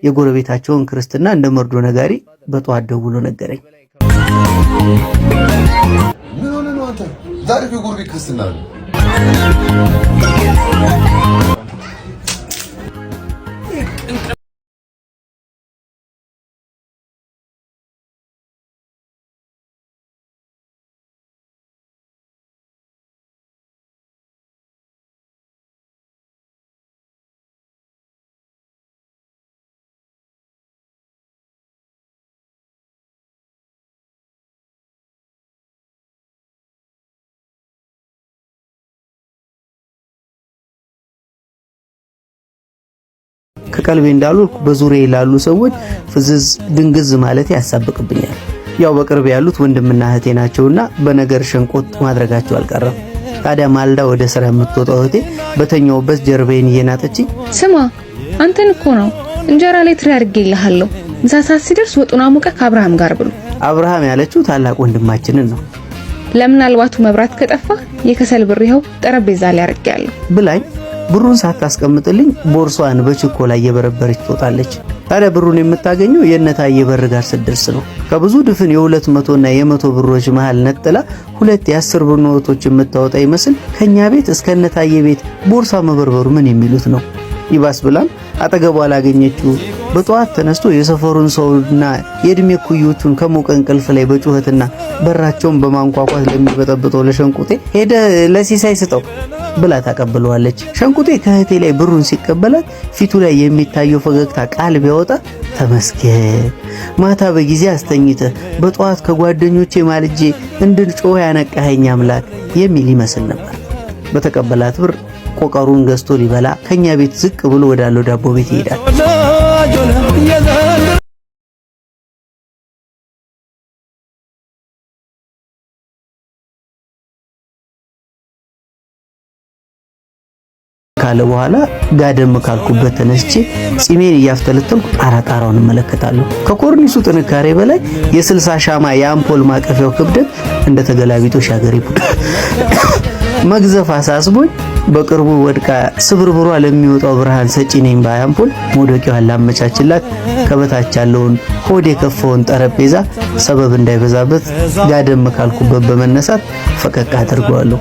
የጎረቤታቸውን ክርስትና እንደ መርዶ ነጋሪ በጧት ደውሎ ነገረኝ። ምን ሆነ ነው አንተ? ዛሬ የጎረቤት ክርስትና ነው። ከቀልቤ እንዳልኩ በዙሪያዬ ላሉ ሰዎች ፍዝዝ ድንግዝ ማለት ያሳብቅብኛል። ያው በቅርብ ያሉት ወንድምና እህቴ ናቸውና በነገር ሸንቆጥ ማድረጋቸው አልቀረም። ታዲያ ማልዳ ወደ ስራ የምትወጣው እህቴ በተኛውበት ጀርባዬን እየናጠችኝ ስማ አንተን እኮ ነው እንጀራ ላይ ትሪ አድርጌልሃለሁ፣ ምሳ ሰዓት ሲደርስ ወጡን አሙቀህ ከአብርሃም ጋር ብሉ። አብርሃም ያለችው ታላቅ ወንድማችንን ነው። ለምናልባቱ መብራት ከጠፋ የከሰል ብር ይኸው ጠረጴዛ ላይ አድርጌያለሁ ብላኝ ብሩን ሳታስቀምጥልኝ ቦርሷን በችኮላ እየበረበረች ትወጣለች። ታዲያ ብሩን የምታገኘው የእነታዬ በር ጋር ስትደርስ ነው። ከብዙ ድፍን የ200 እና የ100 ብሮች መሃል ነጥላ ሁለት የ10 ብር ኖቶች የምታወጣ ይመስል ከኛ ቤት እስከ እነታዬ ቤት ቦርሳ መበርበሩ ምን የሚሉት ነው። ይባስ ብላም አጠገቧ ላገኘችው በጧት ተነስቶ የሰፈሩን ሰውና የእድሜ ኩዮቹን ከሞቀ እንቅልፍ ላይ በጩኸትና በራቸውን በማንኳኳት ለሚበጠብጠው ለሸንቁጤ ሄደ ለሲሳይ ስጠው ብላ ታቀብለዋለች። ሸንቁጤ ከእህቴ ላይ ብሩን ሲቀበላት ፊቱ ላይ የሚታየው ፈገግታ ቃል ቢያወጣ ተመስገን ማታ በጊዜ አስተኝተ በጧት ከጓደኞቼ ማልጄ እንድንጮህ ያነቃኸኝ አምላክ የሚል ይመስል ነበር። በተቀበላት ብር ቆቀሩን ገዝቶ ሊበላ ከኛ ቤት ዝቅ ብሎ ወዳለው ዳቦ ቤት ይሄዳል። ካለ በኋላ ጋደም ካልኩበት ተነስቼ ጺሜን እያፍተለተልኩ ጣራጣራውን እመለከታለሁ። ከኮርኒሱ ጥንካሬ በላይ የ60 ሻማ የአምፖል ማቀፊያው ክብደት እንደ ተገላቢጦሽ ሀገሬ መግዘፍ አሳስቦኝ በቅርቡ ወድቃ ስብርብሯ ለሚወጣው ብርሃን ሰጪ ነኝ ባይ አምፖል መውደቂያዋን ላመቻችላት ከበታች ያለውን ሆድ የከፈውን ጠረጴዛ ሰበብ እንዳይበዛበት ጋደም ካልኩበት በመነሳት ፈቀቅ አድርገዋለሁ።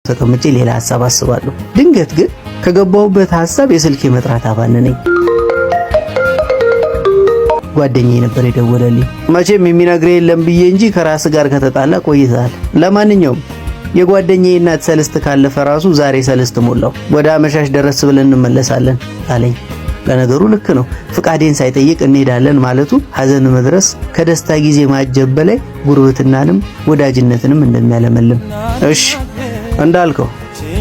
ተቀምጬ ሌላ ሐሳብ አስባለሁ። ድንገት ግን ከገባሁበት ሐሳብ የስልኬ መጥራት አባነነኝ። ጓደኛዬ ነበር የደወለልኝ። መቼም የሚነግረኝ የለም ብዬ እንጂ ከራስ ጋር ከተጣላ ቆይተሃል። ለማንኛውም የጓደኛዬ እናት ሰልስት ካለፈ ራሱ ዛሬ ሰልስት ሞላው፣ ወደ አመሻሽ ደረስ ብለን እንመለሳለን አለኝ። ለነገሩ ልክ ነው። ፍቃዴን ሳይጠይቅ እንሄዳለን ማለቱ ሐዘን መድረስ ከደስታ ጊዜ ማጀብ በላይ ጉርብትናንም ወዳጅነትንም እንደሚያለመልም እሺ እንዳልከው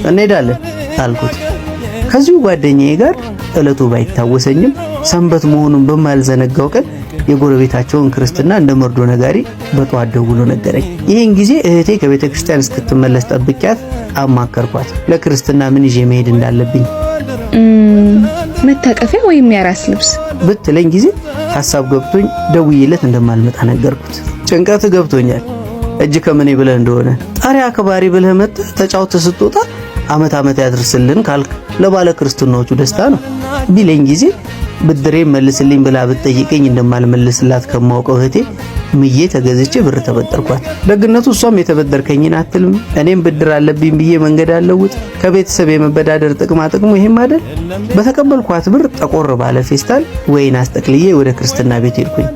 እንሄዳለን አልኩት። ከዚሁ ጓደኛዬ ጋር እለቱ ባይታወሰኝም ሰንበት መሆኑን በማልዘነጋው ቀን የጎረቤታቸውን ክርስትና እንደ መርዶ ነጋሪ በጧት ደውሎ ነገረኝ። ይህን ጊዜ እህቴ ከቤተ ክርስቲያን እስክትመለስ ጠብቂያት አማከርኳት። ለክርስትና ምን ይዤ መሄድ እንዳለብኝ መታቀፊያ ወይም የራስ ልብስ ብትለኝ ጊዜ ሐሳብ ገብቶኝ ደውዬለት እንደማልመጣ ነገርኩት። ጭንቀት ገብቶኛል። እጅ ከምን ብለህ እንደሆነ ጣሪያ አክባሪ ብለህ መጥተህ ተጫውተህ ስትወጣ አመት አመት ያድርስልን ካልክ ለባለ ክርስትናዎቹ ደስታ ነው ቢለኝ ጊዜ ብድሬ መልስልኝ ብላ ብትጠይቀኝ እንደማልመልስላት ከማውቀው እህቴ ምዬ ተገዝቼ ብር ተበደርኳት። ደግነቱ እሷም የተበደርከኝን አትልም፣ እኔም ብድር አለብኝ ብዬ መንገድ አለውጥ ከቤተሰብ የመበዳደር ጥቅሙ ይሄም አይደል። በተቀበልኳት ብር ጠቆር ባለ ፌስታል ወይን አስጠቅልዬ ወደ ክርስትና ቤት ሄድኩኝ።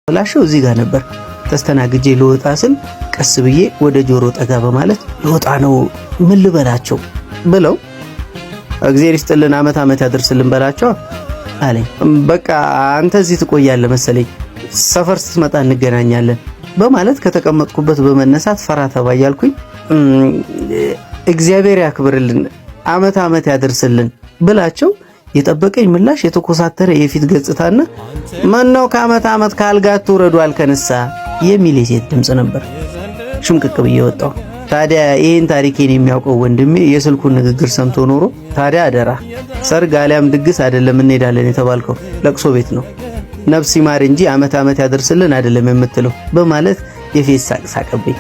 ላሽው እዚህ ጋር ነበር። ተስተናግጄ ልወጣ ስል ቀስ ብዬ ወደ ጆሮ ጠጋ በማለት ልወጣ ነው ምን ልበላቸው ብለው እግዚአብሔር ይስጥልን ዓመት ዓመት ያደርስልን በላቸው አለኝ። በቃ አንተ እዚህ ትቆያለህ መሰለኝ ሰፈር ስትመጣ እንገናኛለን በማለት ከተቀመጥኩበት በመነሳት ፈራ ተባ ያልኩኝ እግዚአብሔር ያክብርልን ዓመት ዓመት ያደርስልን ብላቸው የጠበቀኝ ምላሽ የተኮሳተረ የፊት ገጽታና ማነው ከዓመት ዓመት ካልጋ ትወረዱ አልከንሳ የሚል የሴት ድምጽ ነበር። ሽምቅቅ ብዬ ወጣሁ። ታዲያ ይሄን ታሪኬን የሚያውቀው ወንድሜ የስልኩን ንግግር ሰምቶ ኖሮ ታዲያ አደራ ሰርግ አሊያም ድግስ አይደለም እንሄዳለን የተባልከው ለቅሶ ቤት ነው ነፍስ ይማር እንጂ ዓመት ዓመት ያደርስልን አይደለም የምትለው በማለት የፌስ ሳቅ ሳቀብኝ።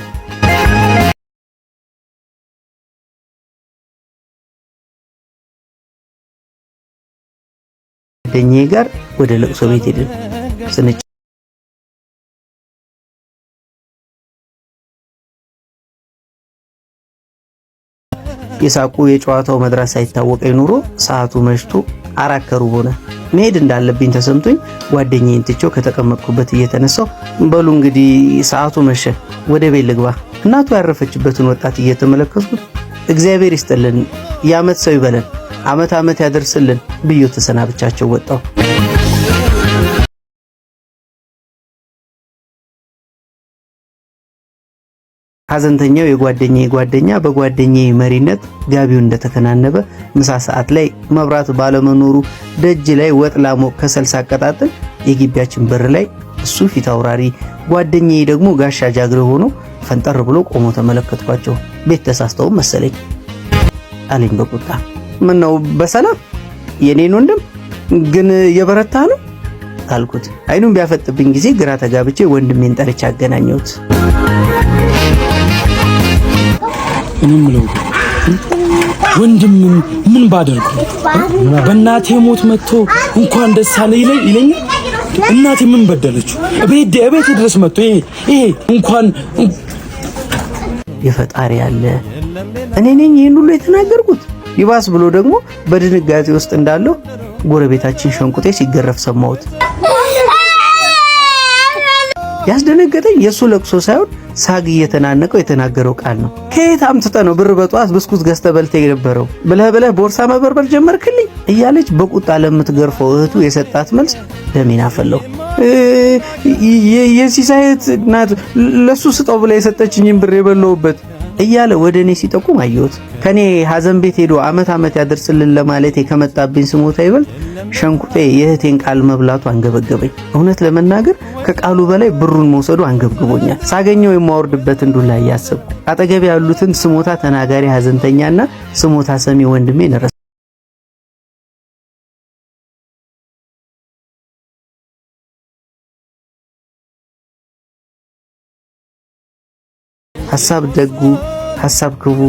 ጓደኛዬ ጋር ወደ ለቅሶ ቤት ሄድን። የሳቁ የጨዋታው መድረስ ሳይታወቀኝ ኑሮ ሰዓቱ መሽቶ አራከሩ ሆነ። መሄድ እንዳለብኝ ተሰምቶኝ ጓደኛዬን ትቼው ከተቀመጥኩበት እየተነሳው በሉ እንግዲህ ሰዓቱ መሸ ወደ ቤት ልግባ እናቱ ያረፈችበትን ወጣት እየተመለከትኩት እግዚአብሔር ይስጥልን የዓመት ሰው ይበለን ዓመት ዓመት ያደርስልን ብዬ ተሰናብቻቸው ወጣሁ። ሐዘንተኛው የጓደኛዬ ጓደኛ በጓደኛዬ መሪነት ጋቢውን እንደተከናነበ ምሳ ሰዓት ላይ መብራት ባለመኖሩ ደጅ ላይ ወጥ ላሞቅ ከሰል ሳቀጣጥል የግቢያችን በር ላይ እሱ ፊት አውራሪ ጓደኛዬ ደግሞ ጋሻ ጃግሬ ሆኖ ፈንጠር ብሎ ቆሞ ተመለከትኳቸው። ቤት ተሳስተው መሰለኝ አለኝ በቁጣ። ምን ነው በሰላም የኔን ወንድም ግን የበረታ ነው አልኩት። አይኑን ቢያፈጥብኝ ጊዜ ግራ ተጋብቼ ወንድሜን ጠርቻ አገናኘሁት። እኔም ነው ወንድም ምን ባደርኩ በእናቴ ሞት መጥቶ እንኳን ደስ አለ ይለኝ። እናቴ ምን በደለችው? እቤት ድረስ መጥቶ ይሄ እንኳን የፈጣሪ ያለ እኔ ነኝ ይሄን ሁሉ የተናገርኩት። ይባስ ብሎ ደግሞ በድንጋጤ ውስጥ እንዳለው ጎረቤታችን ሸንቁጤ ሲገረፍ ሰማሁት። ያስደነገጠኝ የሱ ለቅሶ ሳይሆን ሳግ እየተናነቀው የተናገረው ቃል ነው። ከየት አምጥተህ ነው ብር በጧት ብስኩት ገዝተህ በልተህ የነበረው ብለህ ቦርሳ መበርበር ጀመርክልኝ እያለች በቁጣ ለምትገርፈው እህቱ የሰጣት መልስ ደሜን አፈለው። የሲሳይት ናት ለሱ ስጠው ብላ የሰጠችኝን ብር የበለውበት እያለ ወደ እኔ ሲጠቁም አየሁት። ከኔ ሐዘን ቤት ሄዶ ዓመት ዓመት ያደርስልን ለማለት ከመጣብኝ ስሞታ ይበልጥ ሸንቁጤ የእህቴን ቃል መብላቱ አንገበገበኝ። እውነት ለመናገር ከቃሉ በላይ ብሩን መውሰዱ አንገብግቦኛል። ሳገኘው የማወርድበትን ዱላ እያሰብኩ አጠገቤ ያሉትን ስሞታ ተናጋሪ ሐዘንተኛና ስሞታ ሰሚ ወንድሜ ነረስ ሐሳብ ደጉ ሐሳብ ክቡ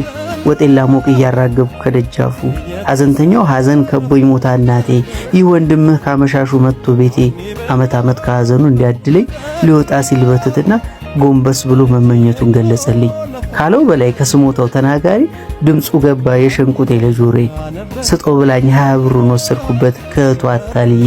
ወጤላ ሞቅ እያራገቡ ከደጃፉ ሐዘንተኛው ሐዘን ከቦኝ ሞታ እናቴ ይህ ወንድምህ ካመሻሹ መጥቶ ቤቴ ዓመት ዓመት ከሐዘኑ እንዲያድለኝ ሊወጣ ሲልበትትና ጎንበስ ብሎ መመኘቱን ገለጸልኝ ካለው በላይ ከስሞታው ተናጋሪ ድምፁ ገባ የሸንቁጤ ለጆሮዬ። ስጦ ብላኝ 20 ብሩን ወሰድኩበት ከእህቱ አታልዬ